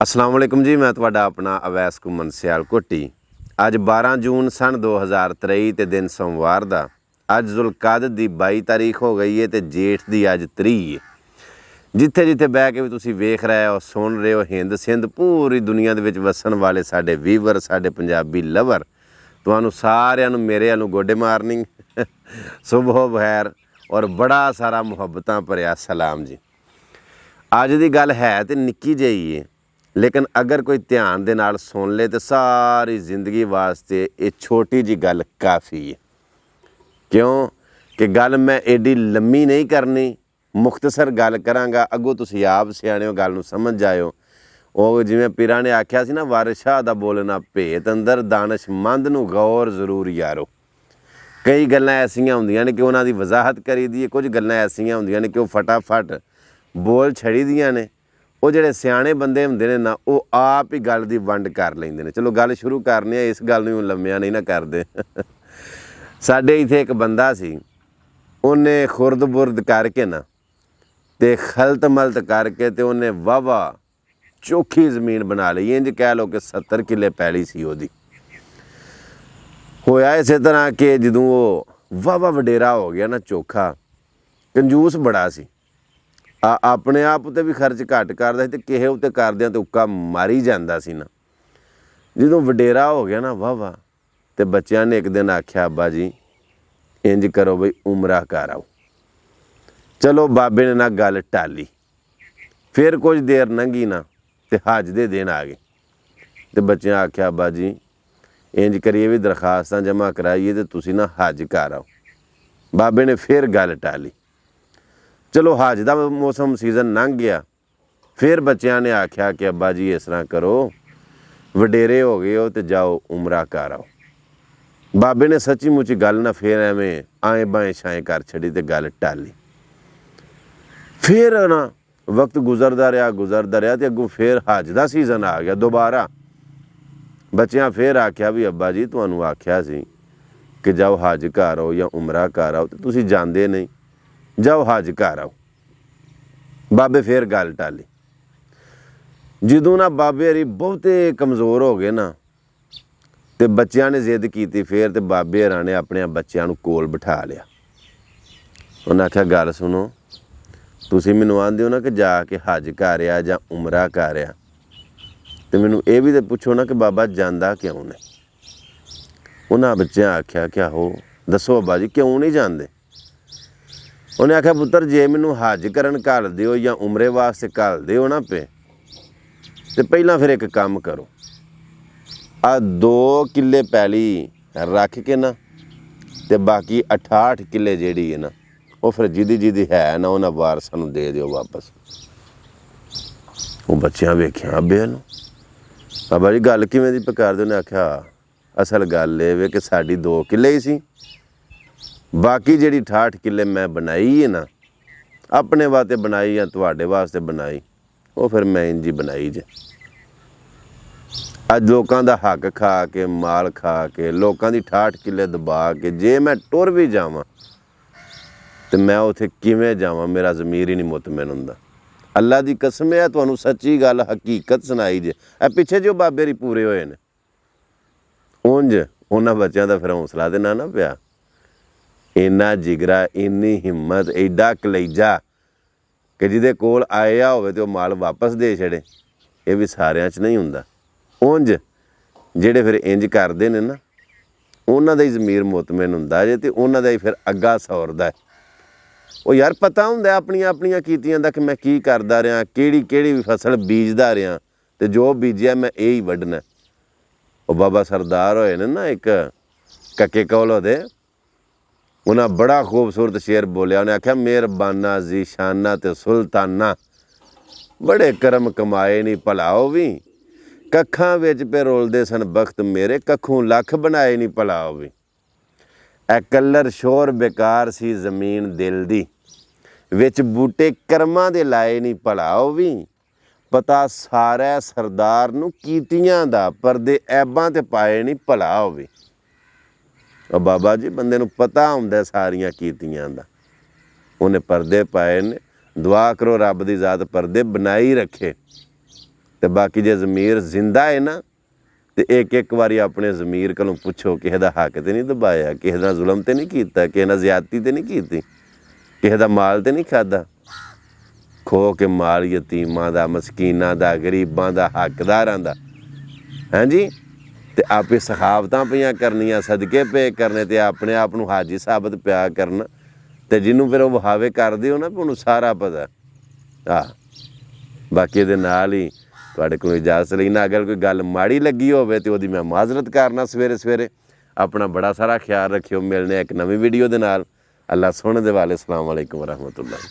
अस्सलाम वालेकुम जी। मैं तुहाडा अपना अवैस घुमन सियालकोटी। अज 12 जून सन 2023 ते दिन सोमवार दा। अज जुलकादत दी 22 तारीख हो गई है तो जेठ दी अज 30 है। जिथे जिथे बह के भी तुसीं वेख रहे हो सुन रहे हो हिंद सिंध पूरी दुनिया दे विच वसन वाले साडे वीवर साडे पंजाबी लवर तुहानूं सारिआं नूं मेरे वालों गुड मार्निंग सुबह बखैर और बड़ा सारा मुहब्बतां भरिआ सलाम जी। अज दी गल है तो निक्की जही है लेकिन अगर कोई ध्यान दे नाल सुन ले तो सारी जिंदगी वास्ते ये छोटी जी गल काफ़ी है। क्यों कि गल मैं एडी लम्मी नहीं करनी, मुख्तसर गल करांगा। अगों तुसीं आप सियाणे हो, गल नूं समझ जाओ। वो जिवें पीरां ने आख्या सी ना, वारिस शाह दा बोलना भेत अंदर दानशमंद नूं गौर जरूर यारो। कई गल्लां ऐसियां हुंदियां ने कि उन्हां दी वजाहत करी दी है, कुछ गल्लां ऐसियां हुंदियां ने कि वो फटाफट बोल छड़ी दियां ने। वो ਜਿਹੜੇ ਸਿਆਣੇ ਬੰਦੇ ਹੁੰਦੇ ਨੇ ਨਾ ਉਹ ਆਪ ਹੀ ਗੱਲ ਦੀ ਵੰਡ ਕਰ ਲੈਂਦੇ ਨੇ। ਚਲੋ ਗੱਲ ਸ਼ੁਰੂ ਕਰਨੀ ਹੈ, ਇਸ ਗੱਲ ਨੂੰ ਲੰਮਿਆਂ ਨਹੀਂ ਨਾ ਕਰਦੇ। ਸਾਡੇ ਇੱਥੇ ਇੱਕ ਬੰਦਾ ਸੀ, ਉਹਨੇ ਖੁਰਦ ਬੁਰਦ ਕਰਕੇ ਨਾ ਤੇ ਖਲਤ ਮਲਤ ਕਰਕੇ ਤੇ ਉਹਨੇ ਵਾਵਾ ਚੋਖੀ ਜ਼ਮੀਨ ਬਣਾ ਲਈ। ਇੰਜ ਕਹਿ ਲਓ ਕਿ 70 ਕਿੱਲੇ ਪੈਲੀ ਸੀ ਉਹਦੀ। ਹੋਇਆ ਇਸੇ ਤਰ੍ਹਾਂ ਕਿ ਜਦੋਂ ਉਹ ਵਾਵਾ ਵਡੇਰਾ ਹੋ ਗਿਆ ਨਾ, ਚੋਖਾ ਕੰਜੂਸ ਬੜਾ ਸੀ। ਆਪਣੇ ਆਪ ਉੱਤੇ ਵੀ ਖਰਚ ਘੱਟ ਕਰਦਾ ਸੀ ਤੇ ਕਿਸੇ ਉੱਤੇ ਕਰਦਿਆਂ ਤੇ ਉੱਕਾ ਮਾਰੀ ਜਾਂਦਾ ਸੀ ਨਾ। ਜਦੋਂ ਵਡੇਰਾ ਹੋ ਗਿਆ ਨਾ ਵਾਵਾ, ਤੇ ਬੱਚਿਆਂ ਨੇ ਇੱਕ ਦਿਨ ਆਖਿਆ, ਅੱਬਾ ਜੀ ਇੰਜ ਕਰੋ ਬਈ ਉਮਰਾ ਕਰ ਆਓ। ਚਲੋ ਬਾਬੇ ਨੇ ਨਾ ਗੱਲ ਟਾਲੀ। ਫਿਰ ਕੁਝ ਦੇਰ ਲੰਘੀ ਨਾ ਤੇ ਹੱਜ ਦੇ ਦਿਨ ਆ ਗਏ ਤੇ ਬੱਚਿਆਂ ਆਖਿਆ, ਅੱਬਾ ਜੀ ਇੰਜ ਕਰੀਏ ਵੀ ਦਰਖਾਸਤਾਂ ਜਮ੍ਹਾਂ ਕਰਾਈਏ ਤੇ ਤੁਸੀਂ ਨਾ ਹੱਜ ਕਰ ਆਓ। ਬਾਬੇ ਨੇ ਫਿਰ ਗੱਲ ਟਾਲੀ। चलो हज का मौसम सीजन लंघ गया। फिर बच्चों ने आख्या कि अब्बा जी इस तरह करो, वडेरे हो गए हो तो जाओ उमरा कर आओ। बाबे ने सच्ची मुची गल ना फिर एवें आए बाएँ छाएँ कर छड़ी तो गल टाली। फिर ना वक्त गुजरता रहा तो अगों फिर हज का सीजन आ गया दोबारा। बच्चों फिर आख्या भी अब्बा जी तुहानूं आख्या सी कि जाओ हज कर आओ या उमरा कर आओ, तो तुसीं जांदे नहीं, जाओ हज कर आओ। बाबे फिर गल टाली। जदों ना बाबे हरी बहुते कमज़ोर हो गए ना तो बच्चों ने जिद की, फिर तो बाबे हरां ने अपने बच्चों को कोल बिठा लिया। उन्हें आख्या गल सुनो, तुसीं मैनूं आंदे हो ना कि जाके हज कर आ जां उमरा कर आ, तो मैनूं ये भी तो पुछो ना कि बाबा जांदा क्यों ने। उन्हां बच्चों आख्या क्या हो दसो अब्बा जी क्यों नहीं जाते। उन्हें आख्या पुत्र जे मैनूं हज करन घल दिओ या उमरे वास्ते घल दिओ ना पे, तो पहला फिर एक काम करो, आ 2 किले पैली रख के ना ते बाकी 68 किले जिहड़ी है ना वो फिर जिदी है ना उन्हां वारसां नूं दे दिओ वापस। वो बच्चियां वेखिया अब्बे नूं, बाबा जी गल किवें दी कर दे। उन्हें आख्या असल गल ये वे कि साडी 2 किले ही सी, बाकी जिहड़ी 68 किले मैं बनाई है ना अपने वास्ते बनाई या तुहाडे वास्ते बनाई, वो फिर मैं इंज ही बनाई जे। अज लोगों का हक खा के माल खा के लोगों की 68 किले दबा के जे मैं टुर भी जावां तो मैं उत्थे किवें जावां, मेरा ज़मीर ही नहीं मुतमैन हुंदा। अल्लाह की कसम है तुहानूं सच्ची गल हकीकत सुनाई जे। पिछे जो बाबे री पूरे होए ने उंज उन्हां बच्चों का फिर हौसला तो ना पिया। इन्ना जिगरा, इन्नी हिम्मत, एडा कलेजा कि जिहदे कोल आया होवे तो माल वापस दे छड़े, ये भी सारियां च नहीं हुंदा। उंज जिहड़े फिर इंज करदे ने ना उन्हां दा ही ज़मीर मुतमैन हुंदा जे, ते उन्हां दा ही फिर अग्गा सौरदा है। वो यार पता हुंदा अपनियां अपनियां कीतियां दा कि मैं की करदा रहा, किहड़ी किहड़ी फसल बीजदा रहा, ते जो बीजिया मैं यही वड्ढना। वो बाबा सरदार होए ने ना एक कक्के कौलों दे, उन्हें बड़ा खूबसूरत शेर बोलिया। उन्हें आख्या मेहरबाना जीशाना ते सुल्ताना बड़े करम कमाए नहीं भलाओ भी, कखां विच पे रोलदे सन बख्त मेरे, कखों लख बनाए नहीं भलाओ भी। ए कलर शोर बेकार सी जमीन दिल दी, विच बूटे करमां दे लाए नहीं भलाओ भी। पता सारा सरदार नूं कीतियां दा, परदे ऐबां ते पाए नहीं भलाओ भी। और बाबा जी बंदे नूं पता हुंदा सारियां कीतियां दा, उन्हें परदे पाए ने। दुआ करो रब दी ज़ात परदे बनाई रखे। ਤੇ ਬਾਕੀ ਜੇ ਜ਼ਮੀਰ ਜ਼ਿੰਦਾ ਹੈ ਨਾ ਤੇ ਇੱਕ ਵਾਰੀ ਆਪਣੇ ਜ਼ਮੀਰ ਕੋਲੋਂ ਪੁੱਛੋ ਕਿਸੇ ਦਾ ਹੱਕ ਤੇ ਨਹੀਂ ਦਬਾਇਆ, ਕਿਸੇ ਦਾ ਜ਼ੁਲਮ ਤੇ ਨਹੀਂ ਕੀਤਾ, ਕਿਸੇ ਨਾਲ ਜ਼ਿਆਦਤੀ ਤੇ ਨਹੀਂ ਕੀਤੀ, ਕਿਸੇ ਦਾ ਮਾਲ ਤੇ ਨਹੀਂ ਖਾਦਾ। ਖੋ ਕੇ ਮਾਲ ਯਤੀਮਾਂ ਦਾ, ਮਸਕੀਨਾਂ ਦਾ, ਗਰੀਬਾਂ ਦਾ, ਹੱਕਦਾਰਾਂ ਦਾ, ਹਾਂਜੀ। ਤੇ ਆਪੇ ਸਖਾਵਤਾਂ ਪਈਆਂ ਕਰਨੀਆਂ, ਸਦਕੇ ਪਏ ਕਰਨੇ, ਤੇ ਆਪਣੇ ਆਪ ਨੂੰ ਹਾਜੀ ਸਾਬਤ ਪਿਆ ਕਰਨਾ। ਤੇ ਜਿਹਨੂੰ ਫਿਰ ਉਹ ਵਹਾਵੇ ਕਰਦੇ ਹੋ ਨਾ, ਉਹਨੂੰ ਸਾਰਾ ਪਤਾ। ਬਾਕੀ ਇਹਦੇ ਨਾਲ ਹੀ ਤੁਹਾਡੇ ਕੋਲ ਇਜਾਜ਼ਤ ਲੈਣਾ। ਅਗਰ ਕੋਈ ਗੱਲ ਮਾੜੀ ਲੱਗੀ ਹੋਵੇ ਤੇ ਉਹਦੀ ਮੈਂ ਮਾਜ਼ਰਤ ਕਰਨਾ। ਸਵੇਰੇ ਆਪਣਾ ਬੜਾ ਸਾਰਾ ਖਿਆਲ ਰੱਖਿਓ। ਮਿਲਣੇ ਇੱਕ ਨਵੀਂ ਵੀਡੀਓ ਦੇ ਨਾਲ। ਅੱਲਾ ਸੁਣਨ ਦੇ ਵਾਲੇ। ਅਸਲਾਮ ਵਾਲੇਕੁਮ ਵਰਹਿਮਤੁਲਾਹ।